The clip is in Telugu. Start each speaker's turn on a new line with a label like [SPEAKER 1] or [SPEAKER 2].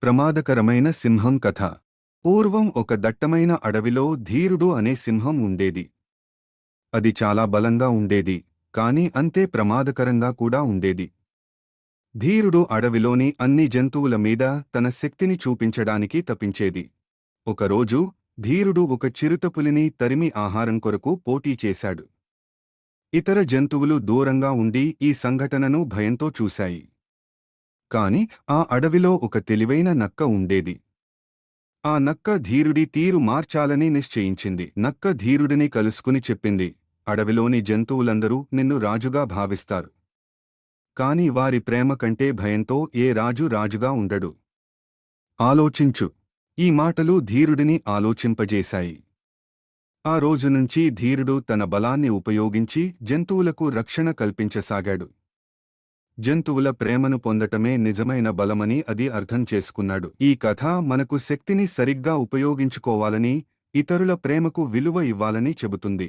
[SPEAKER 1] ప్రమాదకరమైన సింహం కథ. పూర్వం ఒక దట్టమైన అడవిలో ధీరుడు అనే సింహం ఉండేది. అది చాలా బలంగా ఉండేది, కాని అంతే ప్రమాదకరంగా కూడా ఉండేది. ధీరుడు అడవిలోని అన్ని జంతువుల మీద తన శక్తిని చూపించడానికి తపించేది. ఒకరోజు ధీరుడు ఒక చిరుతపులిని తరిమి ఆహారం కొరకు పోటీ చేశాడు. ఇతర జంతువులు దూరంగా ఉండి ఈ సంఘటనను భయంతో చూశాయి. కాని ఆ అడవిలో ఒక తెలివైన నక్క ఉండేది. ఆ నక్క ధీరుడి తీరు మార్చాలని నిశ్చయించింది. నక్క ధీరుడిని కలుసుకుని చెప్పింది, అడవిలోని జంతువులందరూ నిన్ను రాజుగా భావిస్తారు. కాని వారి ప్రేమ కంటే భయంతో ఏ రాజు రాజుగా ఉండడు. ఆలోచించు. ఈ మాటలు ధీరుడిని ఆలోచింపజేశాయి. ఆ రోజునుంచి ధీరుడు తన బలాన్ని ఉపయోగించి జంతువులకు రక్షణ కల్పించసాగాడు. జంతువుల ప్రేమను పొందటమే నిజమైన బలమని అది అర్థం చేసుకున్నాడు. ఈ కథ మనకు శక్తిని సరిగ్గా ఉపయోగించుకోవాలని, ఇతరుల ప్రేమకు విలువ ఇవ్వాలని చెబుతుంది.